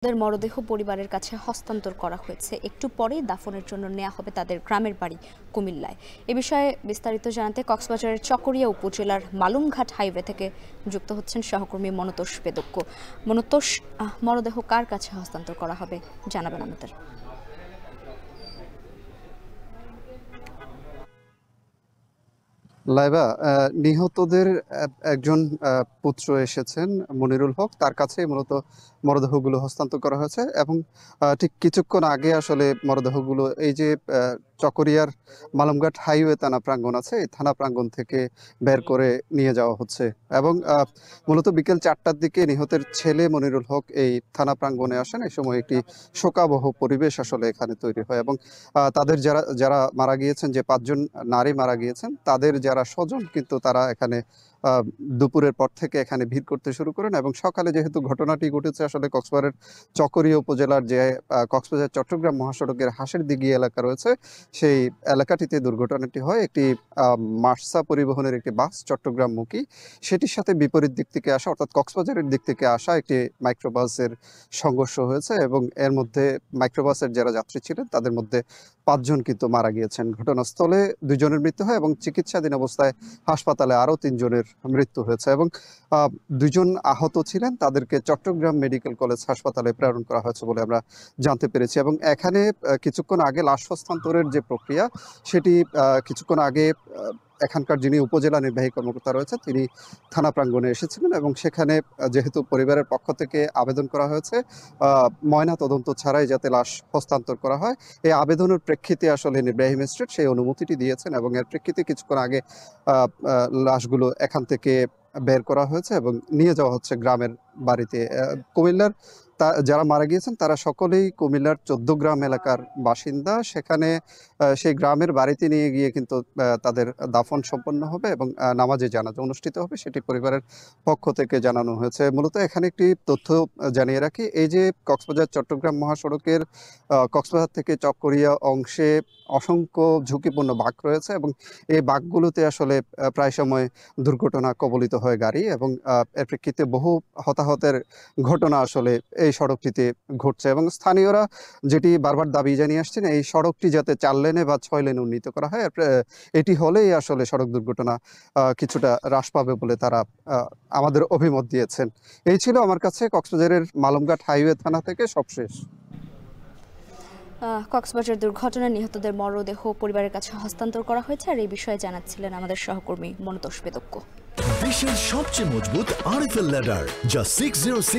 তাদের মরদেহ পরিবারের কাছে হস্তান্তর করা হয়েছে। একটু পরেই দাফনের জন্য নেওয়া হবে তাদের গ্রামের বাড়ি কুমিল্লায়। এ বিষয়ে বিস্তারিত জানাতে কক্সবাজারের চকরিয়া উপজেলার মালুমঘাট হাইওয়ে থেকে যুক্ত হচ্ছেন সহকর্মী মনতোষ বেদক্য। মনতোষ, মরদেহ কার কাছে হস্তান্তর করা হবে জানাবেন আমাদের। লাইবা, নিহতদের একজন পুত্র এসেছেন, মনিরুল হক। তার কাছেই মূলত মরদেহগুলো হস্তান্তর করা হয়েছে এবং ঠিক কিছুক্ষণ আগে আসলে মরদেহগুলো এই যে চকরিয়ার মালুমঘাট হাইওয়ে থানা প্রাঙ্গণ আছে, এই থানা প্রাঙ্গণ থেকে বের করে নিয়ে যাওয়া হচ্ছে এবং মূলত বিকেল 4টার দিকে নিহতের ছেলে মনিরুল হক এই থানা প্রাঙ্গণে আসেন। এই সময় একটি শোকাবহ পরিবেশ আসলে এখানে তৈরি হয় এবং তাদের যারা যারা মারা গিয়েছেন, যে 5জন নারী মারা গিয়েছেন, তাদের যারা স্বজন কিন্তু তারা এখানে দুপুরের পর থেকে এখানে ভিড় করতে শুরু করেন এবং সকালে যেহেতু ঘটনাটি ঘটেছে আসলে কক্সবাজারের চকরিয়া উপজেলার যে কক্সবাজার চট্টগ্রাম মহাসড়কের হাঁসের দিঘি এলাকা রয়েছে, সেই এলাকাটিতে দুর্ঘটনাটি হয়। একটি মার্সা পরিবহনের একটি বাস চট্টগ্রামমুখী, সেটির সাথে বিপরীত দিক থেকে আসা অর্থাৎ কক্সবাজারের দিক থেকে আসা একটি মাইক্রোবাসের সংঘর্ষ হয়েছে এবং এর মধ্যে মাইক্রোবাসের যারা যাত্রী ছিলেন তাদের মধ্যে 5জন কিন্তু মারা গিয়েছেন। ঘটনাস্থলে 2জনের মৃত্যু হয় এবং চিকিৎসাধীন অবস্থায় হাসপাতালে আরও 3জনের মৃত্যু হয়েছে এবং 2জন আহত ছিলেন, তাদেরকে চট্টগ্রাম মেডিকেল কলেজ হাসপাতালে প্রেরণ করা হয়েছে বলে আমরা জানতে পেরেছি। এবং এখানে কিছুক্ষণ আগে লাশ হস্তান্তরের যে প্রক্রিয়া, সেটি কিছুক্ষণ আগে এখানকার যিনি উপজেলা নির্বাহী কর্মকর্তা রয়েছে তিনি থানা প্রাঙ্গণে এসেছিলেন এবং সেখানে যেহেতু পরিবারের পক্ষ থেকে আবেদন করা হয়েছে ময়না তদন্ত ছাড়াই যাতে লাশ হস্তান্তর করা হয়, এই আবেদনের প্রেক্ষিতে আসলে নির্বাহী ম্যাজিস্ট্রেট সেই অনুমতিটি দিয়েছেন এবং এর প্রেক্ষিতে কিছুক্ষণ আগে লাশগুলো এখান থেকে বের করা হয়েছে এবং নিয়ে যাওয়া হচ্ছে গ্রামের বাড়িতে। কুমিল্লার যারা মারা গিয়েছেন তারা সকলেই কুমিল্লার 14 গ্রাম এলাকার বাসিন্দা। সেখানে সেই গ্রামের বাড়িতে নিয়ে গিয়ে কিন্তু তাদের দাফন সম্পন্ন হবে এবং নামাজে জানাজা অনুষ্ঠিত হবে, সেটি পরিবারের পক্ষ থেকে জানানো হয়েছে। মূলত এখানে একটি তথ্য জানিয়ে রাখি, এই যে কক্সবাজার চট্টগ্রাম মহাসড়কের কক্সবাজার থেকে চকরিয়া অংশে অসংখ্য ঝুঁকিপূর্ণ বাঁক রয়েছে এবং এই বাঁকগুলোতে আসলে প্রায় সময় দুর্ঘটনা কবলিত হয় গাড়ি এবং এর প্রেক্ষিতে বহু হতাহতের ঘটনা আসলে এই সড়কটিতে ঘটছে এবং স্থানীয়রা যেটি বারবার দাবি জানিয়ে আসছেন, এই সড়কটি যাতে 4 লেনে বা 6 লেনে উন্নীত করা হয়। এটি হলেই আসলে সড়ক দুর্ঘটনা কিছুটা হ্রাস পাবে বলে তারা আমাদের অভিমত দিয়েছেন। এই ছিল আমার কাছে কক্সবাজারের মালুমঘাট হাইওয়ে থানা থেকে সবশেষ। কক্সবাজার দুর্ঘটনায় নিহতদের মরদেহ পরিবারের কাছে হস্তান্তর করা হয়েছে, আর এই বিষয়ে জানাচ্ছিলেন আমাদের সহকর্মী মনতোষ বেদক্য। বিশ্বের সবচেয়ে মজবুত আরএফএল ল্যাডার, যা 606